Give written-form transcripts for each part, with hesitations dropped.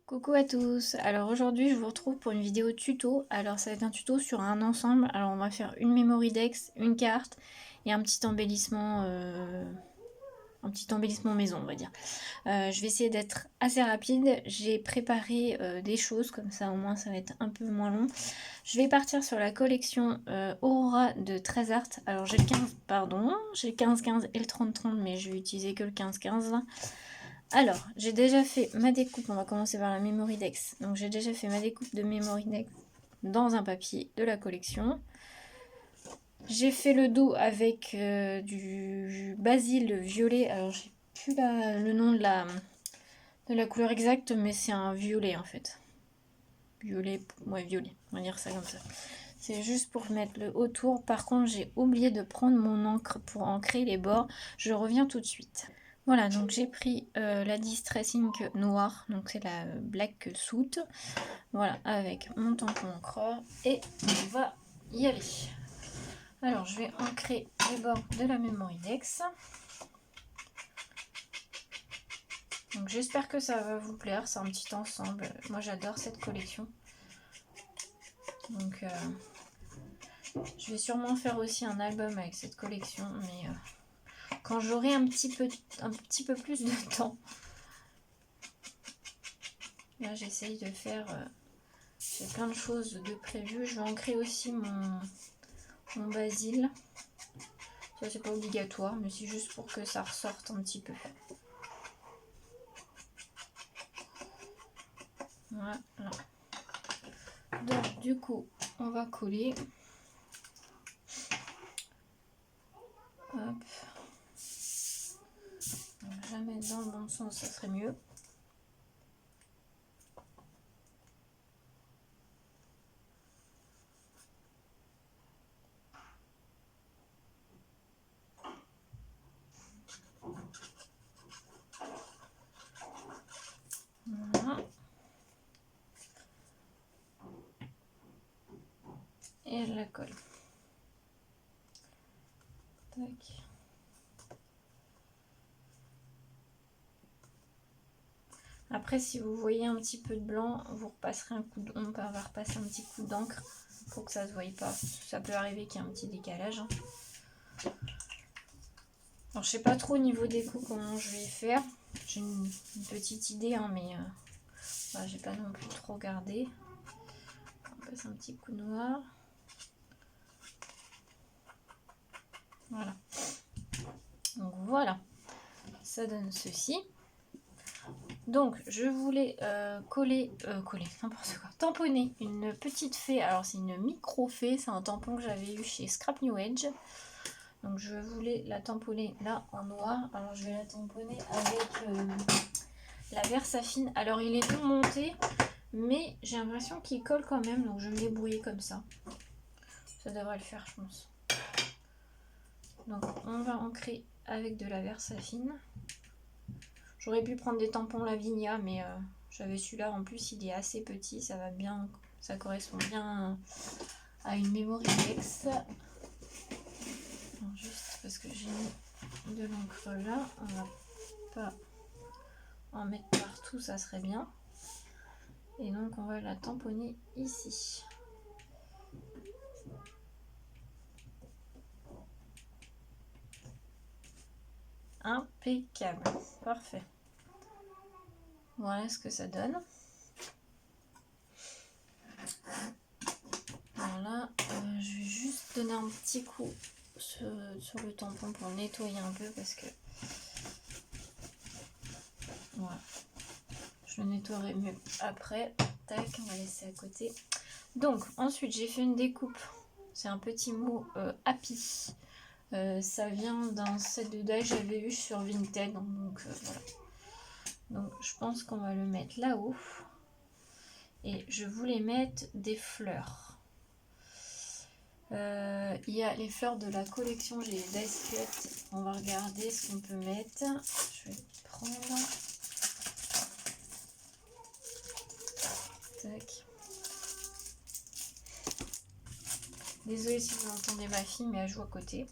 Coucou à tous, alors aujourd'hui je vous retrouve pour une vidéo tuto. Alors ça va être un tuto sur un ensemble. Alors on va faire une memory dex, une carte et un petit embellissement maison, on va dire. Je vais essayer d'être assez rapide. J'ai préparé des choses, comme ça au moins ça va être un peu moins long. Je vais partir sur la collection Aurora de Trezart. Alors j'ai le 15, pardon, j'ai le 15-15 et le 30-30, mais je vais utiliser que le 15-15 là. Alors, j'ai déjà fait ma découpe, on va commencer par la Memory Dex. Donc j'ai déjà fait ma découpe de Memory Dex dans un papier de la collection. J'ai fait le dos avec du basil violet. Alors j'ai plus le nom de la couleur exacte, mais c'est un violet en fait. Violet, ouais violet, on va dire ça comme ça. C'est juste pour mettre le haut tour. Par contre, j'ai oublié de prendre mon encre pour ancrer les bords. Je reviens tout de suite. Voilà, donc j'ai pris la Distress Ink noire, donc c'est la Black Soot. Voilà, avec mon tampon encreur et on va y aller. Alors, je vais ancrer les bords de la Memory Dex. Donc j'espère que ça va vous plaire, c'est un petit ensemble. Moi j'adore cette collection. Donc je vais sûrement faire aussi un album avec cette collection, mais quand j'aurai un petit peu plus de temps. Là j'essaye de faire, j'ai plein de choses de prévues. Je vais ancrer aussi mon basil. Ça c'est pas obligatoire, mais c'est juste pour que ça ressorte un petit peu. Voilà. Donc du coup on va coller. Hop. Je vais la mettre dans le bon sens, ça serait mieux. Voilà. Et elle la colle. Tac. Après, si vous voyez un petit peu de blanc, vous repasserez on va repasser un petit coup d'encre pour que ça se voie pas. Ça peut arriver qu'il y ait un petit décalage. Hein. Alors, je sais pas trop au niveau des coups comment je vais faire. J'ai une petite idée, hein, mais bah, j'ai pas non plus trop regardé. On passe un petit coup noir. Voilà. Donc voilà, ça donne ceci. Donc je voulais coller, n'importe quoi, tamponner une petite fée. Alors c'est une micro fée, c'est un tampon que j'avais eu chez Scrap New Edge. Donc je voulais la tamponner là en noir. Alors je vais la tamponner avec la Versafine. Alors il est tout monté, mais j'ai l'impression qu'il colle quand même. Donc je vais me débrouiller comme ça. Ça devrait le faire je pense. Donc on va ancrer avec de la Versafine. J'aurais pu prendre des tampons Lavinia, mais j'avais celui-là. En plus, il est assez petit. Ça va bien, ça correspond bien à une Memory Dex. Juste parce que j'ai mis de l'encre là. On va pas en mettre partout, ça serait bien. Et donc, on va la tamponner ici. Impeccable. Parfait. Voilà ce que ça donne. Voilà, je vais juste donner un petit coup sur le tampon pour nettoyer un peu parce que voilà, je le nettoierai mieux après. Tac, on va laisser à côté. Donc ensuite j'ai fait une découpe, c'est un petit mot Happy. Ça vient d'un set de die que j'avais eu sur Vinted, donc voilà. Donc je pense qu'on va le mettre là-haut. Et je voulais mettre des fleurs. Il y a les fleurs de la collection, j'ai les dice cut. On va regarder ce qu'on peut mettre. Je vais prendre. Tac. Désolée si vous entendez ma fille, mais elle joue à côté.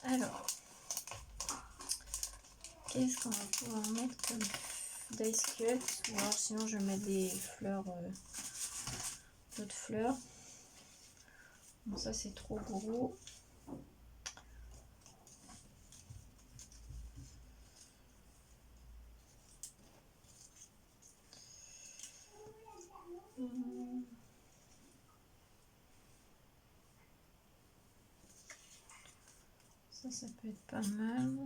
Alors, qu'est-ce qu'on va pouvoir mettre comme dice cut, ou alors sinon je vais mettre des fleurs, d'autres fleurs. Bon, ça c'est trop gros. Ça peut être pas mal.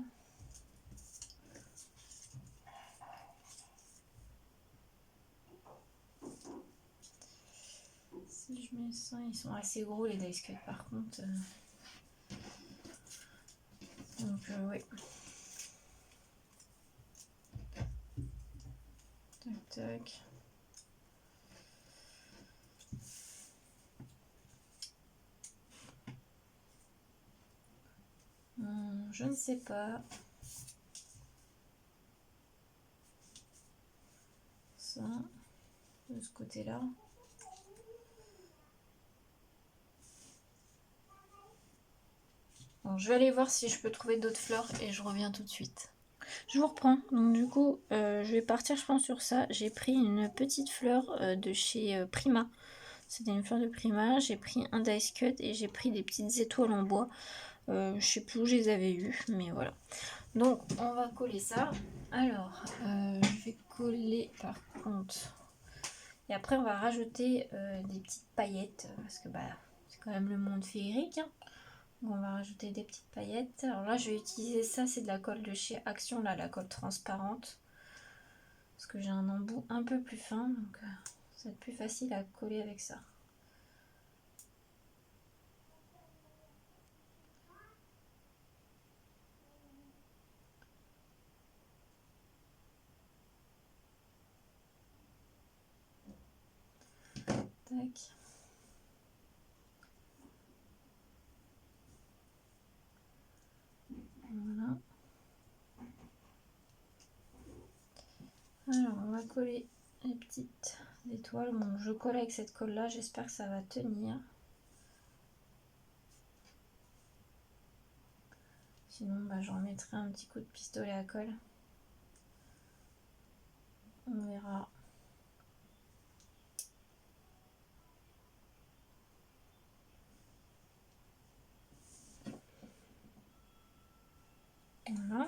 Si je mets ça, ils sont assez gros les dice cut par contre. Donc oui. Tac tac. Je ne sais pas. Ça, de ce côté-là. Bon, je vais aller voir si je peux trouver d'autres fleurs et je reviens tout de suite. Je vous reprends. Donc du coup, je vais partir, je pense, sur ça. J'ai pris une petite fleur de chez Prima. C'était une fleur de Prima. J'ai pris un dice cut et j'ai pris des petites étoiles en bois. Je sais plus où je les avais eues, mais voilà. Donc on va coller ça. Alors, je vais coller par contre. Et après on va rajouter des petites paillettes parce que bah c'est quand même le monde féerique. Hein. Donc on va rajouter des petites paillettes. Alors là je vais utiliser ça, c'est de la colle de chez Action, là, la colle transparente. Parce que j'ai un embout un peu plus fin, donc ça va être plus facile à coller avec ça. Tac. Voilà. Alors on va coller les petites étoiles. Bon, je colle avec cette colle là, j'espère que ça va tenir. Sinon bah, j'en mettrai un petit coup de pistolet à colle. On verra. Voilà.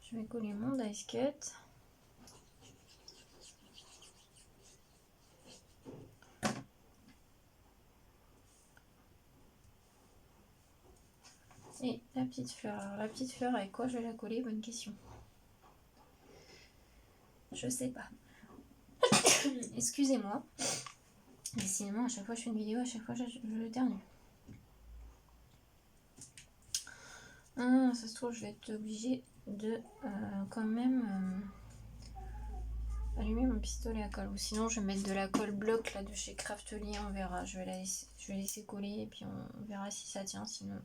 Je vais coller mon dice cut. Et la petite fleur. Alors la petite fleur, avec quoi je vais la coller? Bonne question. Je sais pas. Excusez-moi. Décidément, à chaque fois que je fais une vidéo, à chaque fois je l'éternue. Ça se trouve, je vais être obligée de quand même allumer mon pistolet à colle. Ou sinon, je vais mettre de la colle bloc là de chez Craftelier. On verra. Je vais laisser coller et puis on verra si ça tient. Sinon,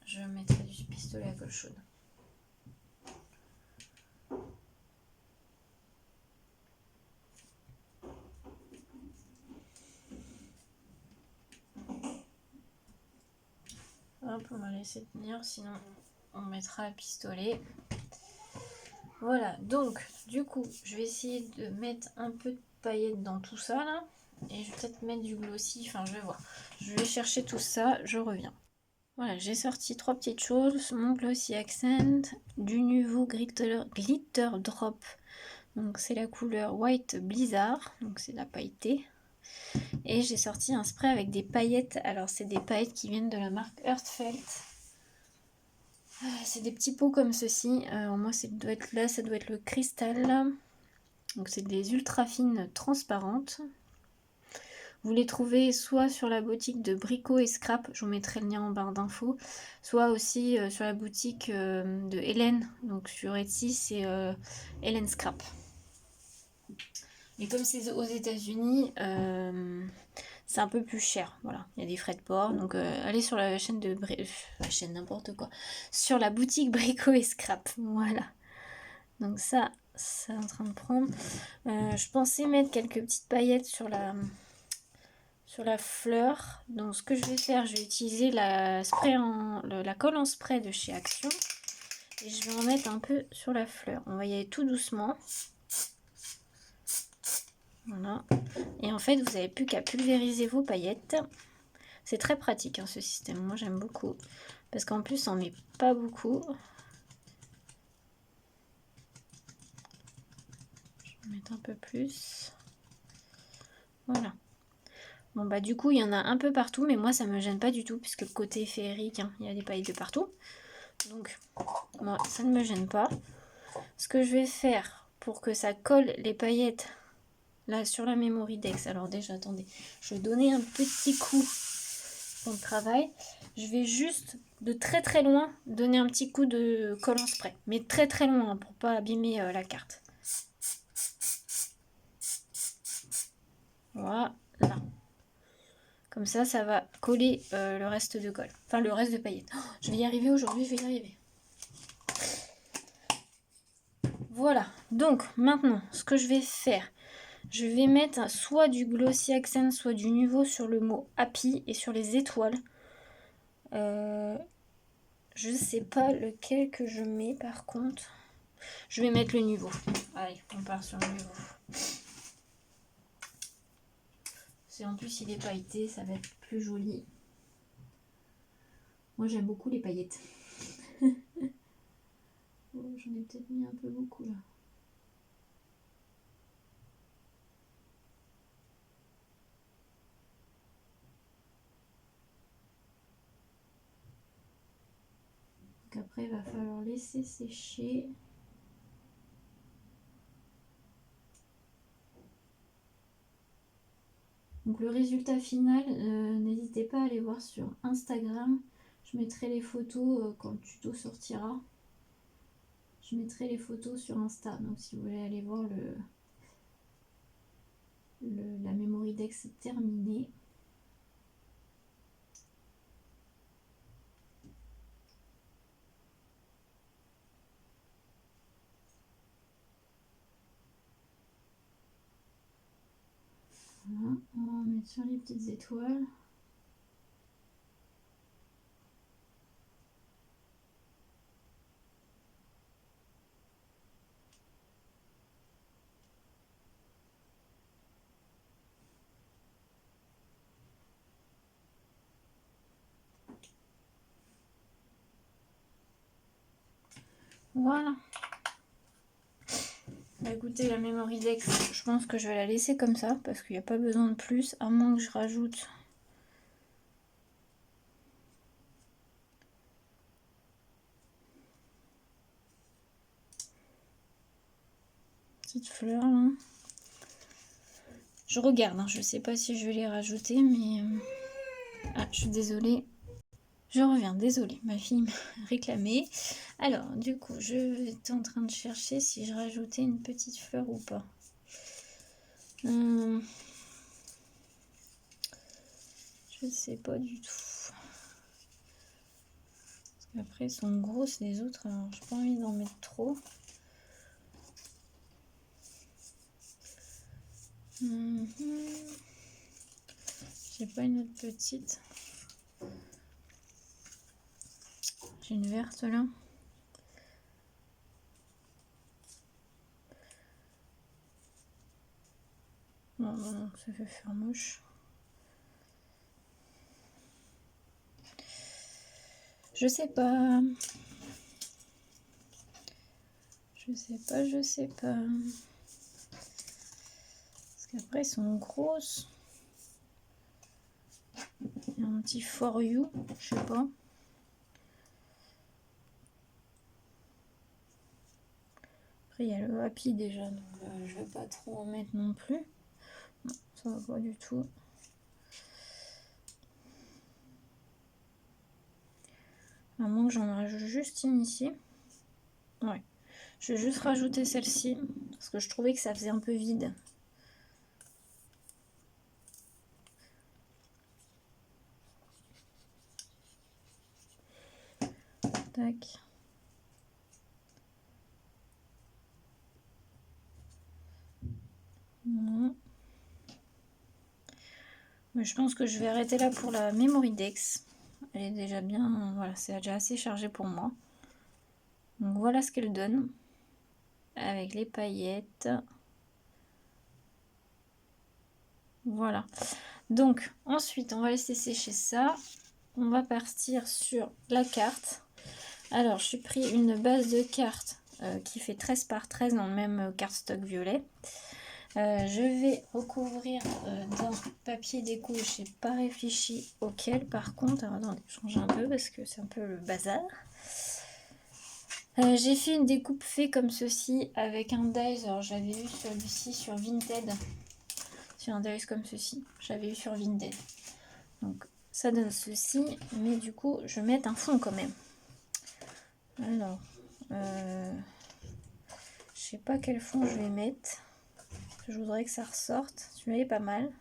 je mettrai du pistolet à colle chaude. Hop, on va laisser tenir, sinon on mettra un pistolet. Voilà, donc du coup, je vais essayer de mettre un peu de paillettes dans tout ça là. Et je vais peut-être mettre du glossy, enfin je vais voir. Je vais chercher tout ça, je reviens. Voilà, j'ai sorti 3 petites choses. Mon glossy accent, du nouveau glitter drop. Donc c'est la couleur White Blizzard, donc c'est la pailletée. Et j'ai sorti un spray avec des paillettes. Alors c'est des paillettes qui viennent de la marque Earthfelt. C'est des petits pots comme ceci. Moi ça doit être là, ça doit être le cristal. Donc c'est des ultra fines transparentes. Vous les trouvez soit sur la boutique de Brico et Scrap, je vous mettrai le lien en barre d'infos, soit aussi sur la boutique de Hélène, donc sur Etsy c'est Hélène Scrap. Et comme c'est aux États-Unis, c'est un peu plus cher. Voilà, il y a des frais de port. Donc allez sur la chaîne de la chaîne n'importe quoi. Sur la boutique Brico et Scrap. Voilà. Donc ça, c'est en train de prendre. Je pensais mettre quelques petites paillettes sur sur la fleur. Donc ce que je vais faire, je vais utiliser la colle en spray de chez Action. Et je vais en mettre un peu sur la fleur. On va y aller tout doucement. Voilà. Et en fait, vous n'avez plus qu'à pulvériser vos paillettes. C'est très pratique, hein, ce système. Moi, j'aime beaucoup. Parce qu'en plus, on met pas beaucoup. Je vais mettre un peu plus. Voilà. Bon, bah du coup, il y en a un peu partout. Mais moi, ça me gêne pas du tout. Puisque le côté féerique, hein, il y a des paillettes de partout. Donc, moi, ça ne me gêne pas. Ce que je vais faire pour que ça colle les paillettes là sur la Memory Dex. Alors déjà, attendez. Je vais donner un petit coup pour le travail. Je vais juste de très très loin donner un petit coup de colle en spray. Mais très très loin, hein, pour pas abîmer la carte. Voilà. Comme ça, ça va coller le reste de colle. Enfin, le reste de paillettes. Oh, je vais y arriver aujourd'hui, je vais y arriver. Voilà. Donc, maintenant, ce que je vais faire, je vais mettre soit du Glossy Accent, soit du Nuvo sur le mot Happy et sur les étoiles. Je sais pas lequel que je mets par contre. Je vais mettre le Nuvo. Allez, on part sur le Nuvo. En plus, il est pailleté, ça va être plus joli. Moi, j'aime beaucoup les paillettes. Oh, j'en ai peut-être mis un peu beaucoup là. Donc après, il va falloir laisser sécher. Donc le résultat final, n'hésitez pas à aller voir sur Instagram. Je mettrai les photos quand le tuto sortira. Je mettrai les photos sur Insta. Donc si vous voulez aller voir la Memory Dex terminée. Voilà, on va en mettre sur les petites étoiles. Voilà. Bah écoutez, la Memory Dex, je pense que je vais la laisser comme ça parce qu'il n'y a pas besoin de plus, à moins que je rajoute petite fleur là. Je regarde, hein, je sais pas si je vais les rajouter, mais ah, je suis désolée. Je reviens, désolée, ma fille m'a réclamé. Alors, du coup, je vais être en train de chercher si je rajoutais une petite fleur ou pas. Je sais pas du tout. Parce qu'après, elles sont grosses les autres, alors j'ai pas envie d'en mettre trop. J'ai pas une autre petite. J'ai une verte là. Non, non, non, ça fait faire moche. Je sais pas. Je sais pas. Parce qu'après, elles sont grosses. Il y a un petit for you, je sais pas. Après, il y a le happy déjà, donc je vais pas trop en mettre non plus. Non, ça va pas du tout. À moins que j'en rajoute juste une ici. Ouais. Je vais juste rajouter celle-ci, parce que je trouvais que ça faisait un peu vide. Tac. Voilà. Mais je pense que je vais arrêter là pour la Memory-Dex. Elle est déjà bien, voilà, c'est déjà assez chargé pour moi. Donc voilà ce qu'elle donne. Avec les paillettes. Voilà. Donc ensuite, on va laisser sécher ça. On va partir sur la carte. Alors, j'ai pris une base de cartes qui fait 13 par 13 dans le même cardstock violet. Je vais recouvrir d'un papier déco. Je n'ai pas réfléchi auquel. Par contre, alors, attendez, je change un peu parce que c'est un peu le bazar. J'ai fait une découpe fait comme ceci avec un dies. Alors, j'avais eu celui-ci sur Vinted. Sur un dies comme ceci. J'avais eu sur Vinted. Donc, ça donne ceci. Mais du coup, je vais mettre un fond quand même. Alors, je sais pas quel fond je vais mettre. Je voudrais que ça ressorte. Celui-là est pas mal.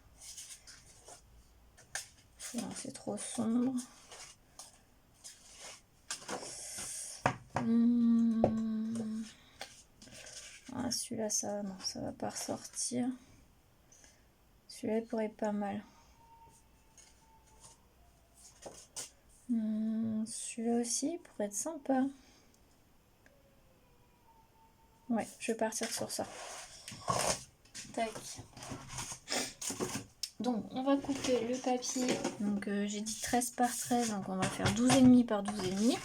Non, c'est trop sombre. Ah, celui-là, ça, non, ça va pas ressortir. Celui-là pourrait être pas mal. Celui-là aussi pourrait être sympa. Ouais, je vais partir sur ça. Tac. Donc, on va couper le papier. Donc, j'ai dit 13 par 13. Donc, on va faire 12,5 par 12,5.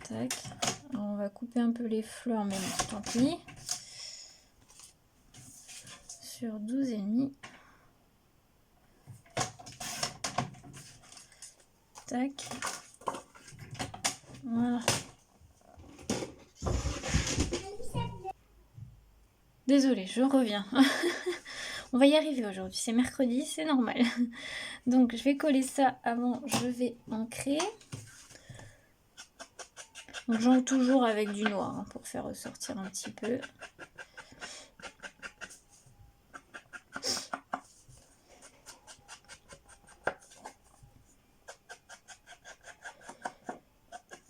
Tac. Alors, on va couper un peu les fleurs, mais bon, tant pis. Sur 12,5. Tac. Voilà. Désolée, je reviens. On va y arriver aujourd'hui. C'est mercredi, c'est normal. Donc, je vais coller ça avant. Je vais ancrer. Donc, j'ancre toujours avec du noir hein, pour faire ressortir un petit peu.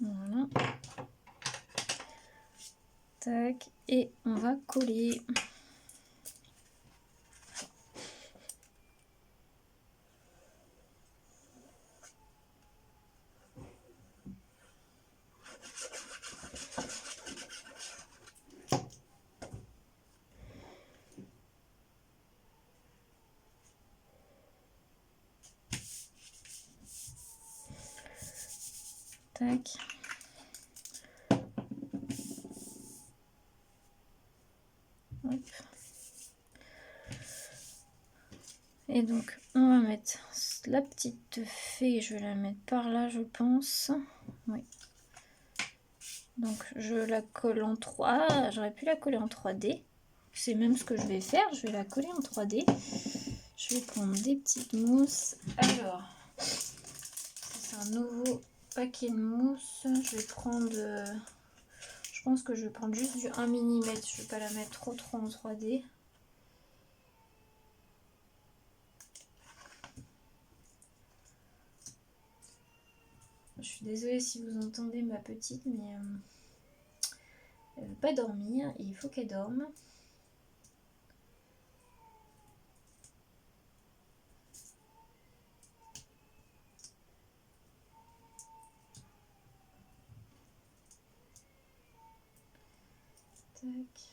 Voilà. Tac. Et on va coller. Tac. Hop. Et donc, on va mettre la petite fée. Je vais la mettre par là, je pense. Oui. Donc, je la colle en 3. J'aurais pu la coller en 3D. C'est même ce que je vais faire. Je vais la coller en 3D. Je vais prendre des petites mousses. Alors, c'est un nouveau paquet de mousse. Je vais prendre... je pense que je vais prendre juste du 1 mm. Je vais pas la mettre trop en 3D. Je suis désolée si vous entendez ma petite, mais elle veut pas dormir et il faut qu'elle dorme. Tac.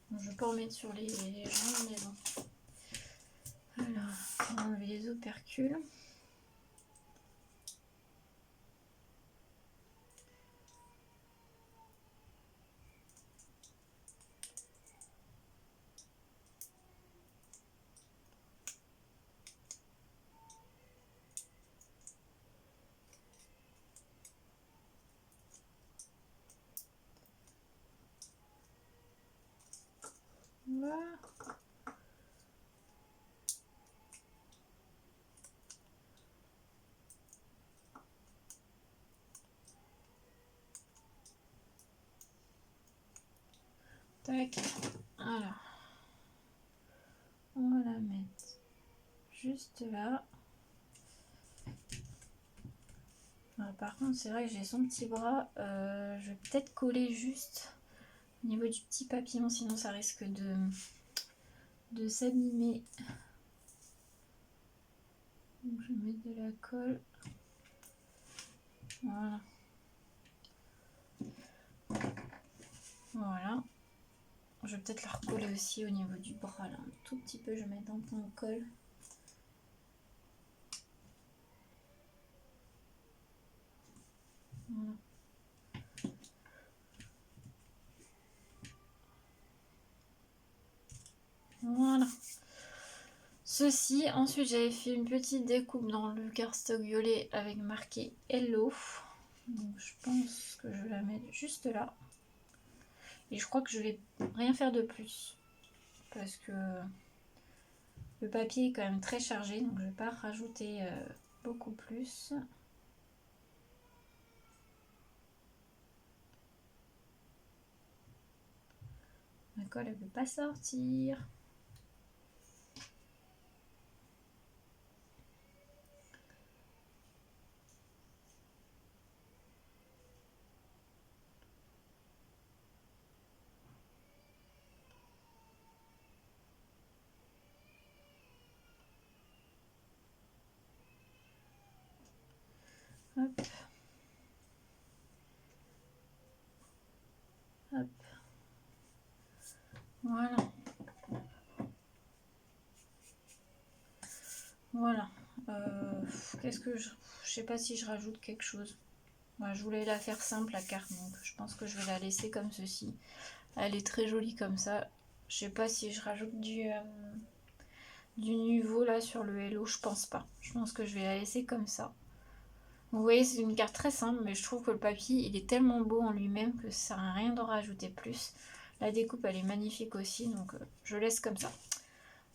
Bon, je vais pas en mettre sur les jambes, mais bon. Alors, on va enlever les opercules. Voilà. Tac. Alors, on va la mettre juste là. Alors, par contre, c'est vrai que j'ai son petit bras. Je vais peut-être coller juste au niveau du petit papillon, sinon ça risque de s'abîmer. Donc, je vais mettre de la colle. Voilà. Voilà. Je vais peut-être la recoller aussi au niveau du bras là, un tout petit peu. Je vais mettre un point de colle. Voilà. Voilà. Ceci, ensuite j'avais fait une petite découpe dans le cardstock violet avec marqué Hello. Donc je pense que je vais la mettre juste là. Et je crois que je vais rien faire de plus. Parce que le papier est quand même très chargé. Donc je vais pas rajouter beaucoup plus. La colle elle ne peut pas sortir. Hop. Hop. Voilà. Voilà. Qu'est-ce que je sais pas si je rajoute quelque chose. Moi, je voulais la faire simple la carte, donc je pense que je vais la laisser comme ceci. Elle est très jolie comme ça. Je sais pas si je rajoute du niveau là sur le hello, je pense pas. Je pense que je vais la laisser comme ça. Vous voyez, c'est une carte très simple, mais je trouve que le papier il est tellement beau en lui-même que ça sert à rien d'en rajouter plus. La découpe elle est magnifique aussi, donc je laisse comme ça.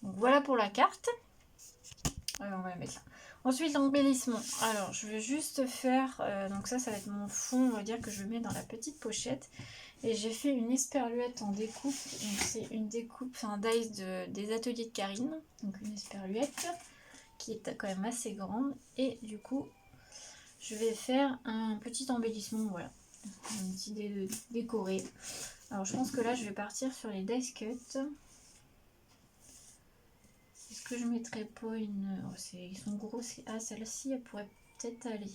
Donc voilà pour la carte. Alors, on va mettre là. Ensuite l'embellissement. Alors je vais juste faire, donc ça va être mon fond, on va dire que je mets dans la petite pochette. Et j'ai fait une esperluette en découpe. Donc c'est une découpe, enfin dice des ateliers de Karine. Donc une esperluette qui est quand même assez grande. Et du coup je vais faire un petit embellissement, voilà. Une petite idée de décorer. Alors je pense que là je vais partir sur les dice cut. Est-ce que je mettrais pas une... Oh, ils sont gros. Ah, celle-ci, elle pourrait peut-être aller.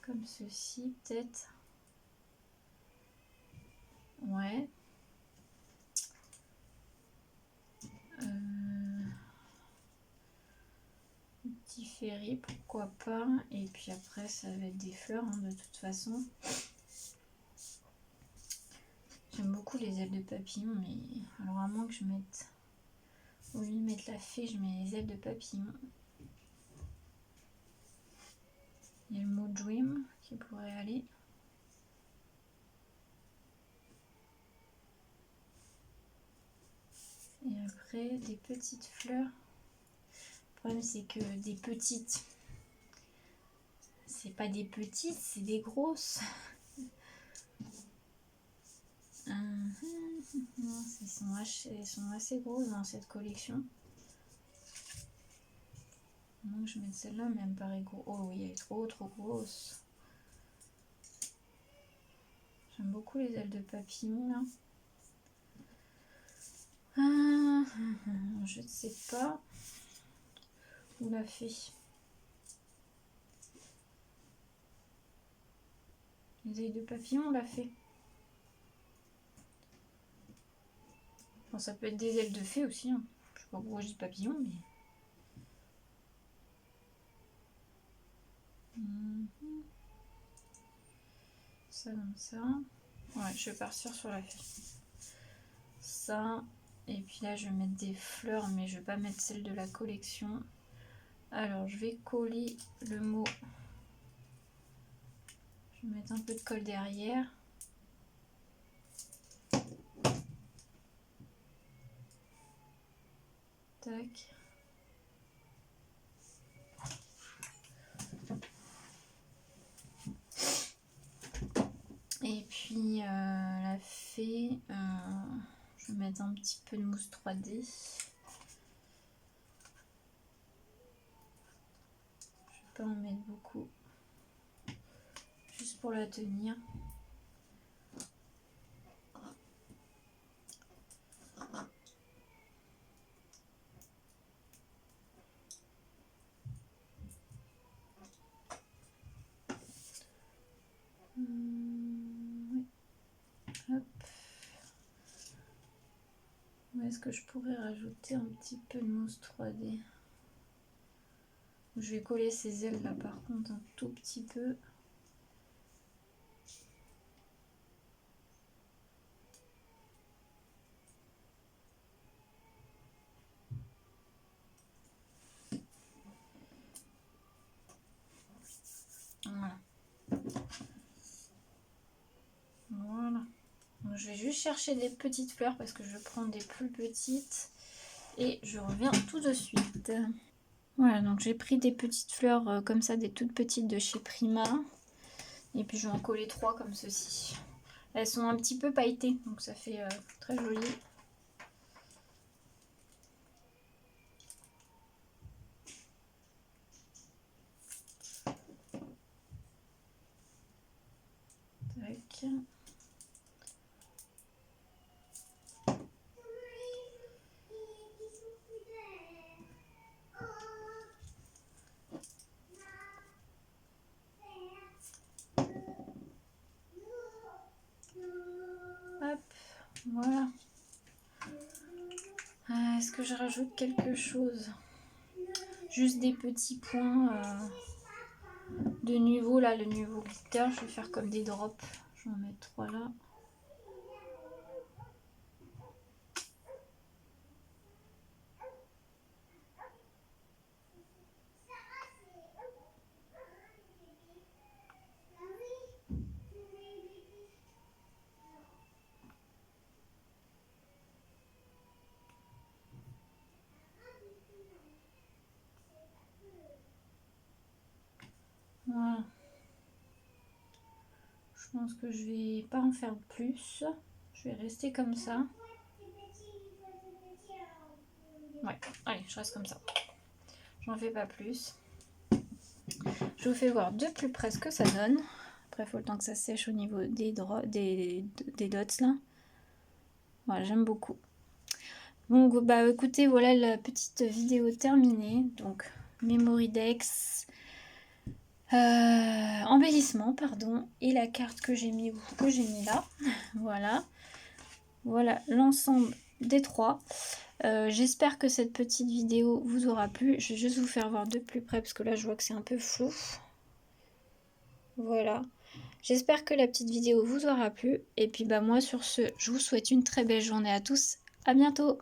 Comme ceci, peut-être. Ouais. Petit ferry, pourquoi pas. Et puis après, ça va être des fleurs, hein, de toute façon. J'aime beaucoup les ailes de papillon, mais alors à moins que je mette... Au lieu de mettre la fée, je mets les ailes de papillon. Il y a le mot dream qui pourrait aller. Et après, des petites fleurs. Le problème, c'est que des petites, c'est pas des petites, c'est des grosses. Elles sont assez grosses dans cette collection. Donc je mets celle-là, mais elle me paraît gros. Oh oui, elle est trop grosse. J'aime beaucoup les ailes de papillon là. Je ne sais pas où l'a fait. Les ailes de papillon, on l'a fait. Bon, ça peut être des ailes de fée aussi. Hein. Je sais pas pourquoi je dis papillon, mais. Ça comme ça. Ouais, je vais partir sur la fée. Ça. Et puis là, je vais mettre des fleurs, mais je vais pas mettre celle de la collection. Alors, je vais coller le mot. Je vais mettre un peu de colle derrière. Tac. Et puis la fée, je vais mettre un petit peu de mousse 3D. Je vais pas en mettre beaucoup. Juste pour la tenir. Oui. Hop. Où est-ce que je pourrais rajouter un petit peu de mousse 3D? Je vais coller ces ailes là par contre un tout petit peu. Voilà. Voilà. Donc, je vais juste chercher des petites fleurs parce que je prends des plus petites et je reviens tout de suite. Voilà, donc j'ai pris des petites fleurs comme ça, des toutes petites de chez Prima. Et puis je vais en coller 3 comme ceci. Elles sont un petit peu pailletées, donc ça fait très joli. Tac. Hop, voilà. Est-ce que je rajoute quelque chose? Juste des petits points de niveau, là, le niveau glitter. Je vais faire comme des drops. Je vais en mettre 3 là. Voilà. Je pense que je vais pas en faire plus. Je vais rester comme ça. Ouais, allez, je reste comme ça. J'en fais pas plus. Je vous fais voir de plus près ce que ça donne. Après, il faut le temps que ça sèche au niveau des dots là. Voilà, j'aime beaucoup. Donc, bah écoutez, voilà la petite vidéo terminée. Donc, Memorydex, embellissement, pardon, et la carte que j'ai mis là. Voilà. Voilà l'ensemble des 3. J'espère que cette petite vidéo vous aura plu. Je vais juste vous faire voir de plus près parce que là je vois que c'est un peu flou. Voilà. J'espère que la petite vidéo vous aura plu. Et puis bah moi sur ce, je vous souhaite une très belle journée à tous. À bientôt.